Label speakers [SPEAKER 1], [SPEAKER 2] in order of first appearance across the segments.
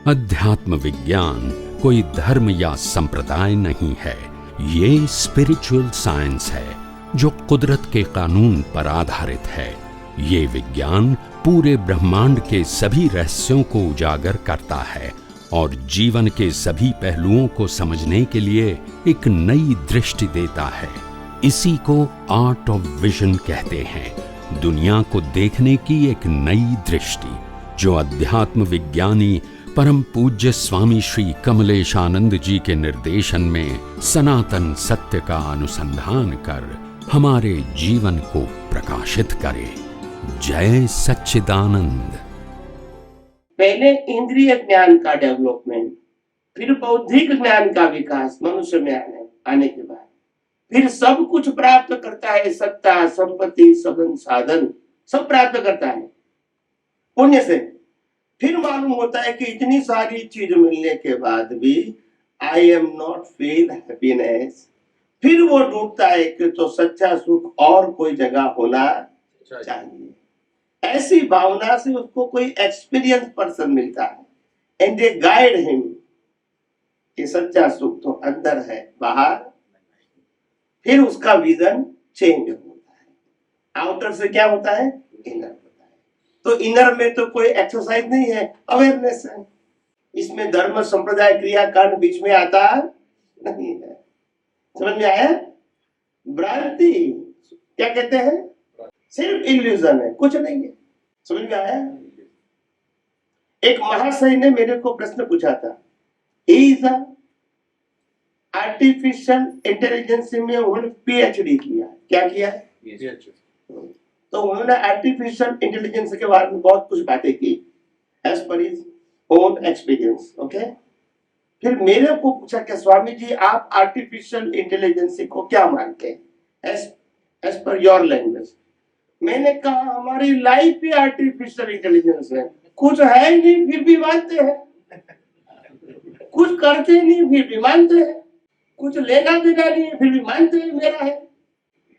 [SPEAKER 1] अध्यात्म विज्ञान कोई धर्म या संप्रदाय नहीं है, ये स्पिरिचुअल साइंस है जो कुदरत के कानून पर आधारित है। ये विज्ञान पूरे ब्रह्मांड के सभी रहस्यों को उजागर करता है और जीवन के सभी पहलुओं को समझने के लिए एक नई दृष्टि देता है। इसी को आर्ट ऑफ विजन कहते हैं, दुनिया को देखने की एक नई दृष्टि, जो अध्यात्म विज्ञानी परम पूज्य स्वामी श्री कमलेशानंद जी के निर्देशन में सनातन सत्य का अनुसंधान कर हमारे जीवन को प्रकाशित करे। जय सच्चिदानंद।
[SPEAKER 2] पहले इंद्रिय ज्ञान का डेवलपमेंट, फिर बौद्धिक ज्ञान का विकास मनुष्य में आने के बाद फिर सब कुछ प्राप्त करता है, सत्ता, संपत्ति, संबंध, साधन सब प्राप्त करता है पुण्य से। फिर मालूम होता है कि इतनी सारी चीज मिलने के बाद भी I am not feel happiness. फिर वो ढूंढता है कि तो सच्चा सुख और कोई जगह होना चाहिए। ऐसी भावना से उसको कोई एक्सपीरियंस पर्सन मिलता है एंड दे गाइड हिम कि सच्चा सुख तो अंदर है, बाहर। फिर उसका विजन चेंज होता है। आउटर से क्या होता है, इनर होता है। तो इनर में तो कोई एक्सरसाइज नहीं है, अवेयरनेस है। इसमें धर्म, संप्रदाय, क्रिया, कांड बीच में आता नहीं है। समझ में आया? भ्रांति क्या कहते हैं? सिर्फ इल्यूजन है, कुछ नहीं है। समझ में आया? एक महाशय ने मेरे को प्रश्न पूछा था, इज आर्टिफिशियल इंटेलिजेंस में उन्होंने पीएचडी किया। क्या किया है? तो उन्होंने आर्टिफिशियल इंटेलिजेंस के बारे में बहुत कुछ बातें की as per his own experience. Okay. फिर मेरे को पूछा कि स्वामी जी आप आर्टिफिशियल इंटेलिजेंस को क्या मानते हैं एज पर योर लैंग्वेज? मैंने कहा हमारी लाइफ ही आर्टिफिशियल इंटेलिजेंस है। कुछ है ही नहीं फिर भी मानते हैं, कुछ करते नहीं फिर भी मानते हैं, कुछ लेना देना नहीं है फिर भी मानते हैं मेरा है,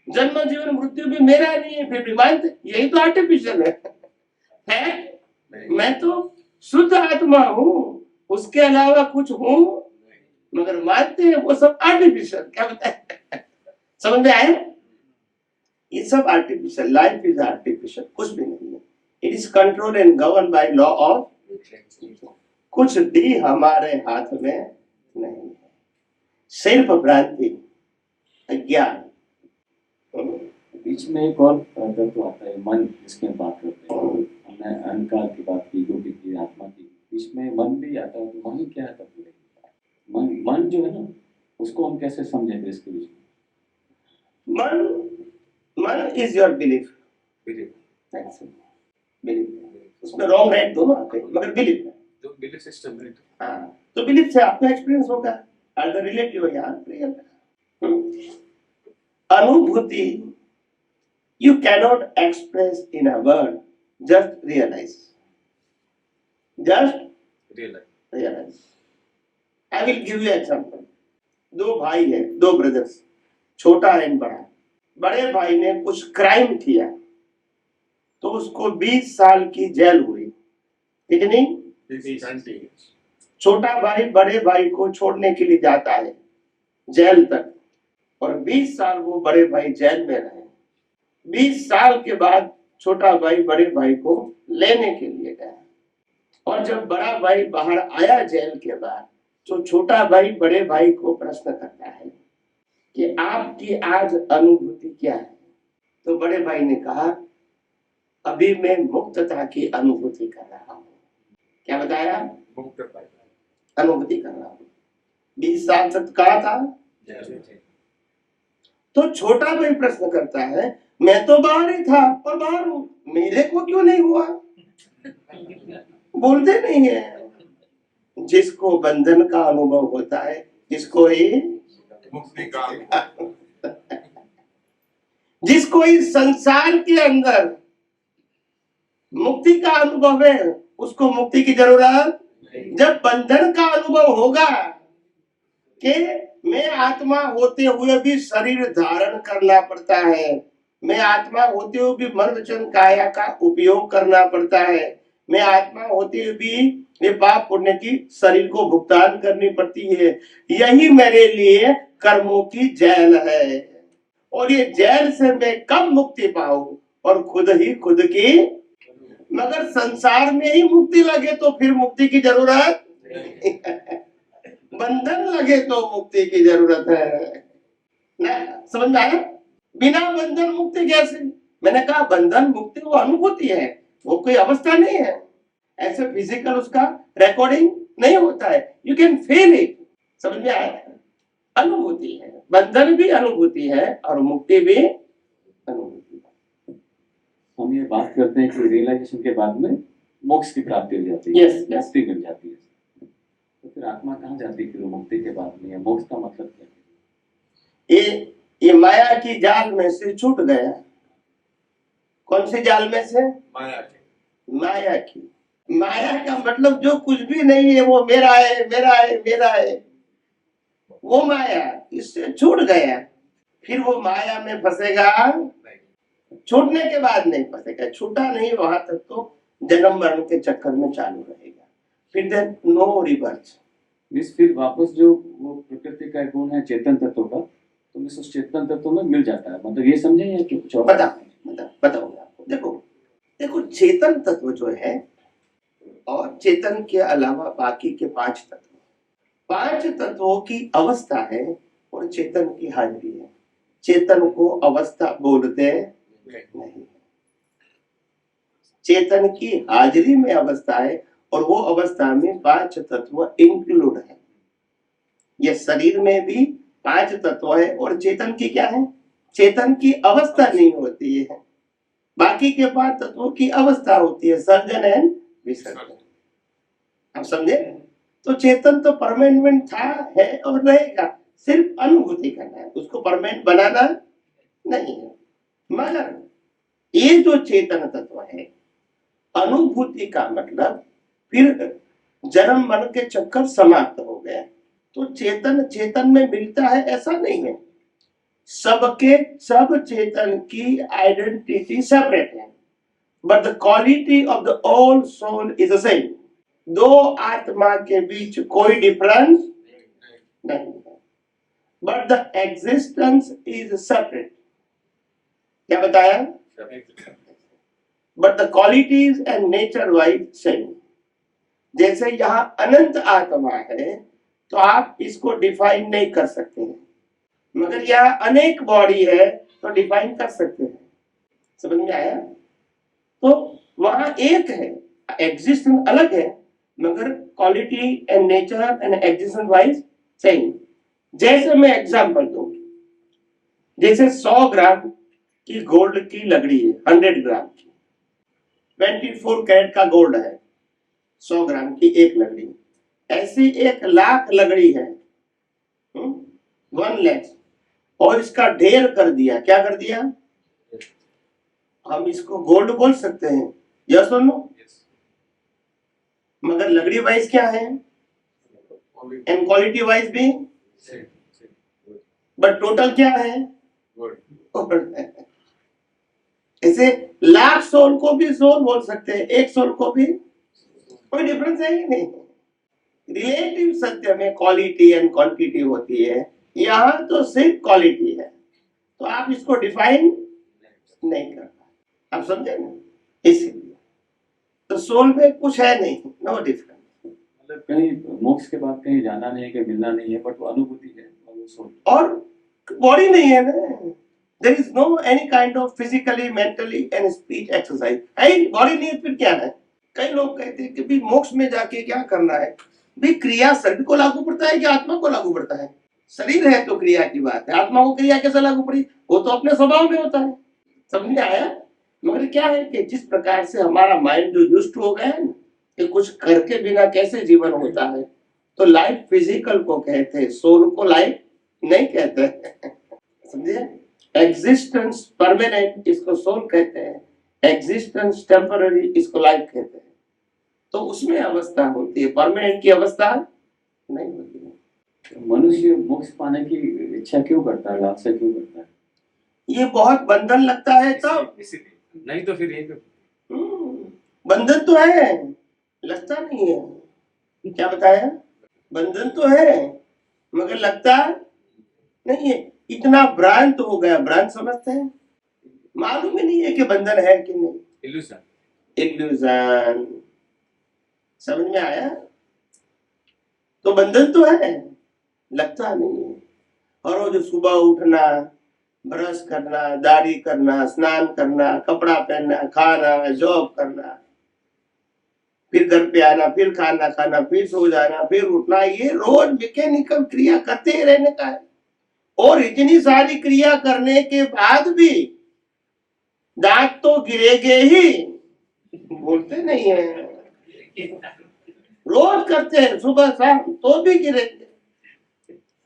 [SPEAKER 2] जन्म जीवन मृत्यु भी मेरा नहीं है फिर भी मानते। यही तो आर्टिफिशियल है? मैं तो शुद्ध आत्मा हूँ, उसके अलावा कुछ हूँ, मगर मानते हैं वो सब आर्टिफिशियल। क्या बताए? समझ में आया? ये सब आर्टिफिशियल, लाइफ इज आर्टिफिशियल, कुछ भी नहीं है। It is control and govern by law of, कुछ भी हमारे हाथ में नहीं है। सिर्फ भ्रांति, अज्ञान।
[SPEAKER 3] बीच में एक और तत्व आता है, मन, जिसकी हम बात करते हैं। हमने अहंकार की बात की, योगी की, आत्मा की, बीच में मन भी आता है। तो मन क्या है तत्व? मन जो है ना, उसको हम कैसे समझेंगे इसके बीच में?
[SPEAKER 2] मन इज योर बिलीफ। उसमें रॉन्ग राइट दोनों आते हैं, मगर बिलीफ है तो बिलीफ सिस्टम है। हाँ, तो बिलीफ से आपका एक्सपीरियंस होगा, आर द रिलेटिव या रियल। अनुभूति you cannot express in a word, just realize. I will give you example. दो भाई है, दो ब्रदर्स, छोटा एंड बड़ा। बड़े भाई ने कुछ क्राइम किया तो उसको 20 साल की जेल हुई। कितनी? 20। छोटा भाई बड़े भाई को छोड़ने के लिए जाता है जेल तक, और 20 साल वो बड़े भाई जेल में रहे। 20 साल के बाद छोटा भाई बड़े भाई को लेने के लिए गया, और जब बड़ा भाई बाहर आया जेल के बाद, तो छोटा भाई बड़े भाई को प्रश्न करता है कि आपकी आज अनुभूति क्या है? तो बड़े भाई ने कहा अभी मैं मुक्तता की अनुभूति कर रहा हूँ। क्या बताया? मुक्तता अनुभूति कर रहा हूँ। 20 साल तक कहा था। तो छोटा भाई प्रश्न करता है मैं तो बाहर ही था और बाहर हूं, मेरे को क्यों नहीं हुआ? बोलते नहीं है। जिसको बंधन का अनुभव होता है, जिसको ही मुक्ति का, जिसको इस संसार के अंदर मुक्ति का अनुभव है, उसको मुक्ति की जरूरत। जब बंधन का अनुभव होगा कि मैं आत्मा होते हुए भी शरीर धारण करना पड़ता है, मैं आत्मा होते हुए भी मन वचन काया का उपयोग करना पड़ता है, मैं आत्मा होते हुए भी ये पाप पुण्य की शरीर को भुगतान करनी पड़ती है। यही मेरे लिए कर्मों की जेल है, और ये जेल से मैं कब मुक्ति पाऊं, और खुद ही खुद की। मगर संसार में ही मुक्ति लगे तो फिर मुक्ति की जरूरत बंधन लगे तो मुक्ति की जरूरत है ना। समझ में आया? बिना बंधन मुक्ति कैसे? मैंने कहा बंधन मुक्ति वो अनुभूति है, वो कोई अवस्था नहीं है। ऐसे फिजिकल उसका रिकॉर्डिंग नहीं होता है, यू कैन फील इट। समझ में आया? अनुभूति है, बंधन भी अनुभूति है और मुक्ति भी अनुभूति है।
[SPEAKER 3] हम ये बात करते हैं कि रियलाइजेशन के बाद में मोक्ष की प्राप्ति हो जाती है,
[SPEAKER 2] Yes, yes.
[SPEAKER 3] मुक्ति मिल जाती है। तो फिर आत्मा कहाँ जाती है फिर मुक्ति के बाद में? मोक्ष का मतलब क्या है?
[SPEAKER 2] ये माया की जाल में से छूट गया। कौन सी जाल में से?
[SPEAKER 4] माया की।
[SPEAKER 2] माया की। माया का मतलब जो कुछ भी नहीं है वो मेरा है, मेरा है, मेरा है, वो माया, इससे छूट गया। फिर वो माया में फंसेगा, छूटने के बाद नहीं फंसेगा। छूटा नहीं वहां तक तो जन्म मरण के चक्कर में चालू रहेगा। फिर देन नो रिवर्स।
[SPEAKER 3] मिस फिर वापस जो वो प्रकृति का गुण है चेतन तत्व का, तो मिस उस चेतन तत्व में मिल जाता है, मतलब ये समझे या कि कुछ और?
[SPEAKER 2] बताऊंगा आपको। देखो चेतन तत्व जो है और चेतन के अलावा बाकी के 5 तत्वों की अवस्था है और चेतन की हाजिरी है। चेतन को अवस्था बोलते नहीं, चेतन की हाजिरी में अवस्था है और वो अवस्था में 5 तत्व इंक्लूड है। ये शरीर में भी 5 तत्व है और चेतन की क्या है? चेतन की अवस्था नहीं होती है, बाकी के 5 तत्वों की अवस्था होती है, सर्जन एंड विसर्जन। आप समझे? तो चेतन तो परमानेंट था, है और रहेगा, सिर्फ अनुभूति करना है, उसको परमानेंट बनाना नहीं है। मगर ये जो चेतन तत्व है, अनुभूति का मतलब फिर जन्म मरण के चक्कर समाप्त हो गए। तो चेतन में मिलता है ऐसा नहीं है। सब चेतन की आइडेंटिटी सेपरेट है, but the quality of the all soul is the same. दो आत्मा के बीच कोई डिफरेंस नहीं है, but the existence is separate. क्या बताया? But the qualities and nature wise same. जैसे यहाँ अनंत आत्मा है तो आप इसको डिफाइन नहीं कर सकते हैं, मगर यहाँ अनेक बॉडी है तो डिफाइन कर सकते हैं। समझ में आया? तो वहां एक है, एग्जिस्टेंस अलग है, मगर quality and nature and existence wise same. जैसे मैं एग्जांपल दूं, जैसे 100 ग्राम की गोल्ड की लकड़ी है, 100 ग्राम की 24 कैरेट का गोल्ड है, 100 ग्राम की एक लकड़ी। ऐसी 1 लाख लकड़ी है, 1 लाख, और इसका ढेर कर दिया। क्या कर दिया? हम इसको गोल्ड बोल सकते हैं, यस और नो? मगर लकड़ी वाइज क्या है एंड क्वालिटी वाइज भी, बट टोटल क्या है? ऐसे लाख सोल को भी सोल बोल सकते हैं, 1 सोल को भी, कोई डिफरेंस है ही नहीं। रिलेटिव सत्य में क्वालिटी एंड क्वांटिटी होती है, यहाँ तो सिर्फ क्वालिटी है, तो आप इसको डिफाइन नहीं कर पाए। आप समझे ना? इसीलिए तो सोल में कुछ है नहीं, नो डिफरेंस।
[SPEAKER 3] मतलब कहीं मोक्ष के बाद कहीं जाना नहीं है, कि मिलना नहीं है, बट वो अनुभूति है और वो सोल।
[SPEAKER 2] और बॉडी नहीं है ना, there is no any kind of physically mentally and speech exercise. Body नहीं है फिर क्या है? कई लोग कहते हैं कि भी मोक्ष में जाके क्या करना है? भी क्रिया शरीर को लागू पड़ता है कि आत्मा को लागू पड़ता है? शरीर है तो क्रिया की बात है, आत्मा को क्रिया कैसे लागू पड़ी? वो तो अपने स्वभाव में होता है। समझ में आया? मगर क्या है कि जिस प्रकार से हमारा माइंड जो यूज्ड हो गया है ना कि कुछ करके बिना कैसे जीवन होता है, तो लाइफ फिजिकल को कहते हैं, सोल को लाइफ नहीं कहते। समझे? एग्जिस्टेंस परमानेंट इसको सोल कहते हैं, एग्जिस्टेंस टेम्पररी इसको लाइफ कहते हैं। तो उसमें अवस्था होती है, परमानेंट की अवस्था नहीं होती है।
[SPEAKER 3] मनुष्य मोक्ष पाने की इच्छा क्यों करता है, लालसा क्यों करता है?
[SPEAKER 2] ये बहुत बंधन लगता है तब,
[SPEAKER 4] इसीलिए नहीं तो फिर यही
[SPEAKER 2] बंधन तो है, लगता नहीं है। क्या बताया? बंधन तो है मगर लगता नहीं है। इतना भ्रांत हो गया, भ्रांत समझते हैं, मालूम ही नहीं है कि बंधन है कि नहीं। इल्यूजन। समझ में आया? तो बंधन तो है, लगता नहीं है। और वो जो सुबह उठना, ब्रश करना, दाढ़ी करना, स्नान करना, कपड़ा पहनना, खाना, जॉब करना, फिर घर पे आना, फिर खाना खाना, फिर सो जाना, फिर उठना, ये रोज मैकेनिकल क्रिया करते ही रहने का है। और इतनी सारी क्रिया करने के बाद भी दांत तो गिरेगे ही, बोलते नहीं है। रोज करते हैं सुबह शाम तो भी गिरेंगे,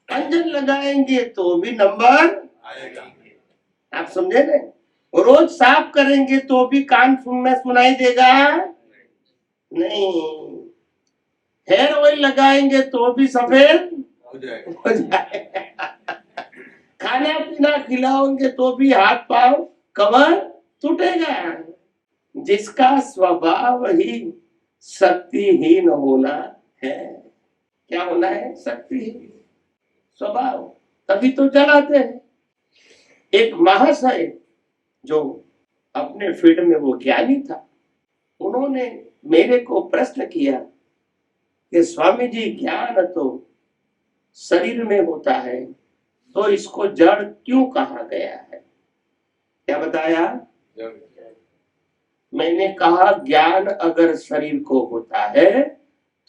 [SPEAKER 2] अंजन लगाएंगे तो भी नंबर आएगा। आप समझे ना? रोज साफ करेंगे तो भी कान में सुनाई देगा नहीं, हेयर ऑयल लगाएंगे तो भी सफेद हो जाएगा। खाना पीना खिलाओगे तो भी हाथ पांव कमर टूटेगा। जिसका स्वभाव ही शक्तिहीन होना है। क्या होना है? शक्तिहीन स्वभाव, तभी तो चलाते हैं। एक महाशय जो अपने फील्ड में वो ज्ञानी था, उन्होंने मेरे को प्रश्न किया कि स्वामी जी, ज्ञान तो शरीर में होता है तो इसको जड़ क्यों कहा गया है? क्या बताया? मैंने कहा ज्ञान अगर शरीर को होता है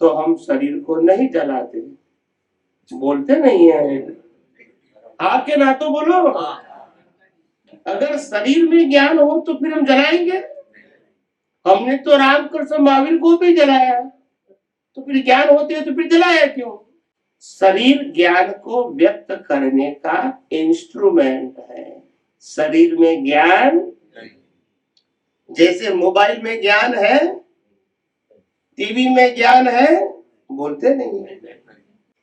[SPEAKER 2] तो हम शरीर को नहीं जलाते। बोलते नहीं है, आके ना तो बोलो। अगर शरीर में ज्ञान हो तो फिर हम जलाएंगे? हमने तो रामकृष्ण महावीर को भी जलाया, तो फिर ज्ञान होते है तो फिर जलाया क्यों? शरीर ज्ञान को व्यक्त करने का इंस्ट्रूमेंट है। शरीर में ज्ञान, जैसे मोबाइल में ज्ञान है, टीवी में ज्ञान है, बोलते नहीं है।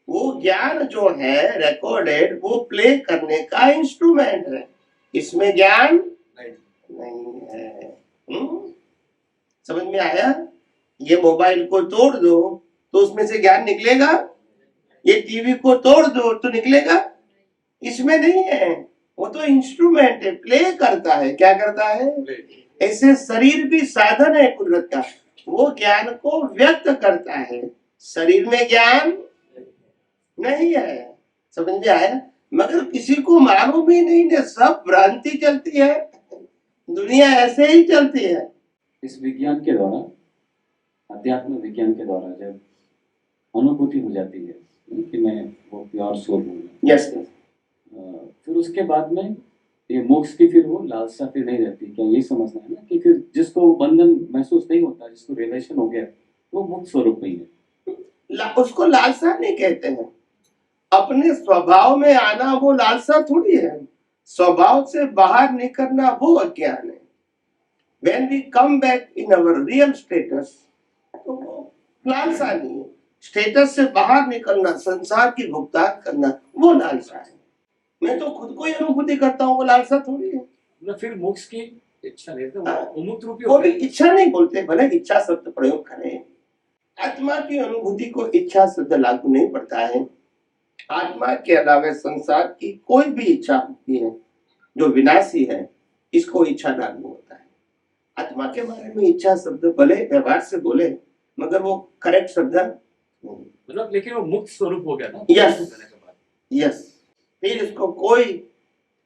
[SPEAKER 2] वो ज्ञान जो है रिकॉर्डेड, वो प्ले करने का इंस्ट्रूमेंट है, इसमें ज्ञान नहीं है। समझ में आया? ये मोबाइल को तोड़ दो तो उसमें से ज्ञान निकलेगा, ये टीवी को तोड़ दो तो निकलेगा, इसमें नहीं है। वो तो इंस्ट्रूमेंट है, प्ले करता है। क्या करता है? ऐसे शरीर भी साधन है कुदरत का, वो ज्ञान को व्यक्त करता है। शरीर में ज्ञान नहीं है। समझ में आया? मगर किसी को मालूम ही नहीं है, सब भ्रांति चलती है, दुनिया ऐसे ही चलती है।
[SPEAKER 3] इस विज्ञान के द्वारा, अध्यात्म विज्ञान के द्वारा जब अनुभूति हो जाती है कि मैं वो प्योर सोल हूँ,
[SPEAKER 2] यस,
[SPEAKER 3] फिर उसके बाद में ये मोक्ष की फिर वो लालसा फिर नहीं रहती। क्या यही समझना है ना कि फिर जिसको वो बंधन महसूस नहीं होता, जिसको रिलेशन हो गया, वो मुक्त स्वरूप में है।
[SPEAKER 2] उसको लालसा नहीं कहते हैं। अपने स्वभाव में आना वो लालसा थोड़ी है, स्वभाव से बाहर निकलना वो अज्ञान है। When we come back in our real status, तो वो लालसा नहीं है। स्टेटस से बाहर निकलना, संसार की भुगतान करना, वो लालसा है। मैं तो खुद को ही अनुभूति करता हूँ, वो लालसा थोड़ी है
[SPEAKER 3] ना। फिर मोक्ष की इच्छा नहीं, तो मुक्त रूपी
[SPEAKER 2] वो भी इच्छा नहीं बोलते, भले इच्छा शब्द प्रयोग करें। आत्मा की अनुभूति को इच्छा शब्द लागू नहीं पड़ता है। आत्मा के अलावा संसार की कोई भी इच्छा होती है जो विनाशी है, इसको इच्छा लागू होता है। आत्मा के बारे में इच्छा शब्द भले व्यवहार से बोले, मगर वो करेक्ट शब्द
[SPEAKER 3] मतलब, लेकिन वो मुक्त स्वरूप हो गया ना।
[SPEAKER 2] यस। फिर इसको कोई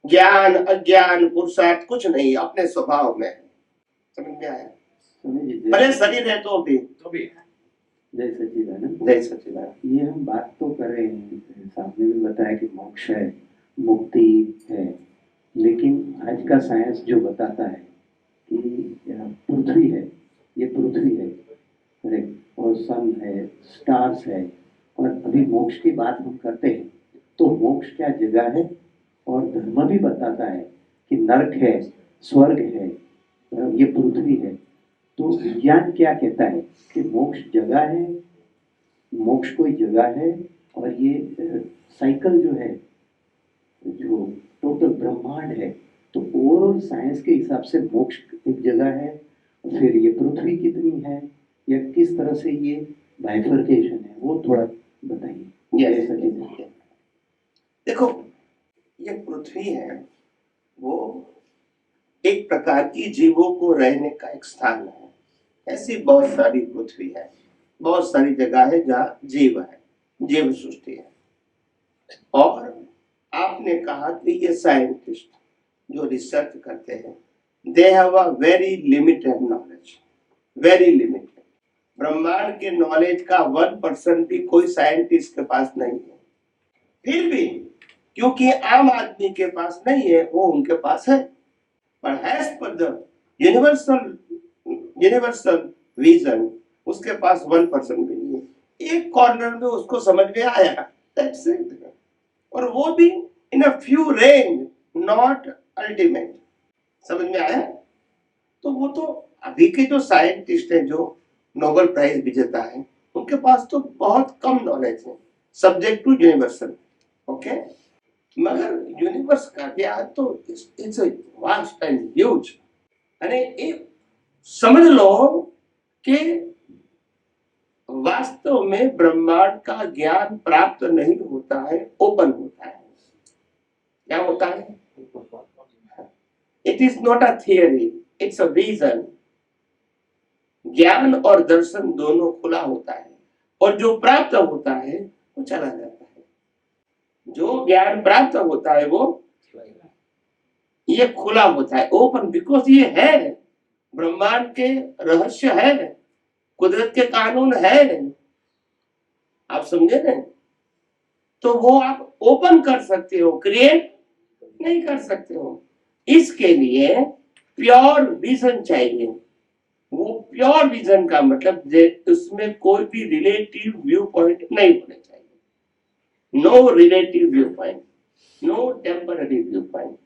[SPEAKER 2] ज्ञान अज्ञान पुरुषार्थ कुछ नहीं, अपने स्वभाव में। समझ में आया? भले शरीर है तो भी
[SPEAKER 4] जय सच्चिदानंद।
[SPEAKER 2] जय सच्चिदानंद।
[SPEAKER 4] ये हम बात तो कर रहे हैं, सामने भी बताया कि मोक्ष है, मुक्ति है, लेकिन आज का साइंस जो बताता है कि पृथ्वी है, ये पृथ्वी है, करेक्ट, और सन है, स्टार्स है, और अभी मोक्ष की बात हम करते हैं तो मोक्ष क्या जगह है, और धर्म भी बताता है कि नरक है, स्वर्ग है, ये पृथ्वी है। तो विज्ञान क्या कहता है कि मोक्ष जगह है, मोक्ष कोई जगह है, और ये साइकिल जो है, जो टोटल ब्रह्मांड है, तो ओवरऑल साइंस के हिसाब से मोक्ष एक जगह है और फिर ये पृथ्वी कितनी है, या किस तरह से ये बाइफर्केशन है, वो थोड़ा बताइए।
[SPEAKER 2] Yes,
[SPEAKER 4] ऐसा
[SPEAKER 2] yes,
[SPEAKER 4] कैसे?
[SPEAKER 2] yes. देखो, ये पृथ्वी है वो एक प्रकार की जीवों को रहने का एक स्थान है। ऐसी बहुत सारी पृथ्वी है, बहुत सारी जगह है जहाँ जीव है, जीव सृष्टि है। और आपने कहा कि ये साइंटिस्ट जो रिसर्च करते हैं, they have a very limited knowledge, very limited. ब्रह्मांड के नॉलेज का 1% भी कोई साइंटिस्ट के पास नहीं है। फिर भी क्योंकि आम आदमी के पास नहीं है, वो उनके पास है। पर as per the universal vision, उसके पास 1% भी नहीं है। एक कॉर्नर में उसको समझ में आया, that's it. और वो भी in a few range, not ultimate. समझ में आया? तो वो तो अभी के जो साइंटिस्ट हैं, जो नोबेल प्राइज विजेता है, उनके पास तो बहुत कम नॉलेज है सब्जेक्ट टू यूनिवर्सल। ओके, मगर यूनिवर्स का ज्ञान तो इट्स वास्ट एंड ह्यूज। यानी एक समझ लो कि वास्तव में ब्रह्मांड का ज्ञान प्राप्त नहीं होता है, ओपन होता है। क्या होता है? It is not a theory, it's a vision. ज्ञान और दर्शन दोनों खुला होता है, और जो प्राप्त होता है वो चला जाता है। जो ज्ञान प्राप्त होता है वो ये खुला होता है, ओपन, बिकॉज ये है, ब्रह्मांड के रहस्य है, कुदरत के कानून है। आप समझे ना? तो वो आप ओपन कर सकते हो, क्रिएट नहीं कर सकते हो। इसके लिए प्योर विजन चाहिए। वो प्योर विजन का मतलब उसमें कोई भी रिलेटिव व्यू पॉइंट नहीं होना चाहिए। No relative view point, no temporary view point.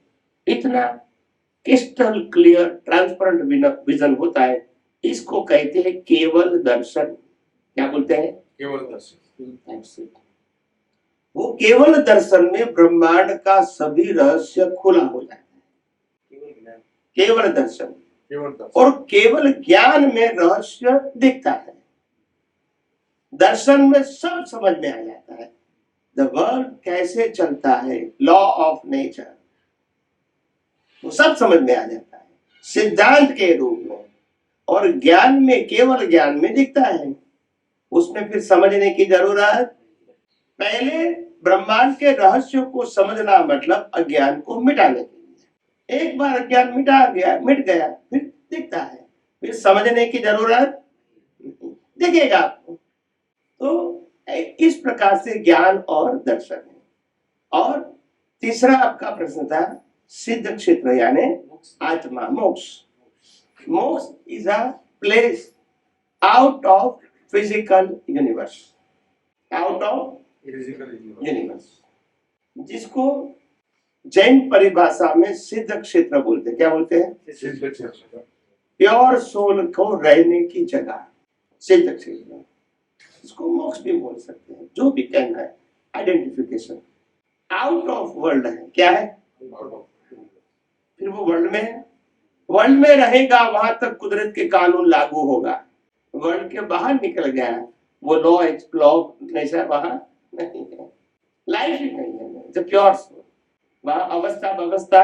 [SPEAKER 2] इतना क्रिस्टल क्लियर ट्रांसपेरेंट विजन होता है। इसको कहते हैं केवल दर्शन। क्या बोलते हैं?
[SPEAKER 5] केवल दर्शन।
[SPEAKER 2] That's it. वो केवल दर्शन में ब्रह्मांड का सभी रहस्य खुला हो जाता है। केवल दर्शन, और केवल ज्ञान में रहस्य दिखता है। दर्शन में सब समझ में आ जाता है। द वर्ल्ड कैसे चलता है, लॉ ऑफ नेचर, वो सब समझ में आ जाता है सिद्धांत के रूप में। और ज्ञान में, केवल ज्ञान में दिखता है। उसमें फिर समझने की जरूरत। पहले ब्रह्मांड के रहस्य को समझना मतलब अज्ञान को मिटाने के लिए। एक बार अज्ञान मिट गया, फिर दिखता है, फिर समझने की जरूरत दिखेगा आपको। तो इस प्रकार से ज्ञान और दर्शन है। और तीसरा आपका प्रश्न था सिद्ध क्षेत्र यानी आत्मा, मोक्ष। मोक्ष is a place out of physical universe, out of universe, जिसको जैन परिभाषा में सिद्ध क्षेत्र बोलते हैं। क्या बोलते हैं? प्योर सोल को रहने की जगह सिद्ध क्षेत्र। इसको मोक्ष भी बोल सकते हैं, जो भी कहना है। आइडेंटिफिकेशन आउट ऑफ वर्ल्ड है। क्या है? फिर वो वर्ल्ड में है, वर्ल्ड में रहेगा, वहां तक कुदरत के कानून लागू होगा। वर्ल्ड के बाहर निकल गया, वो लॉ नेचर वहां नहीं है, लाइफ ही नहीं है। जब प्योर सोल, वहां अवस्था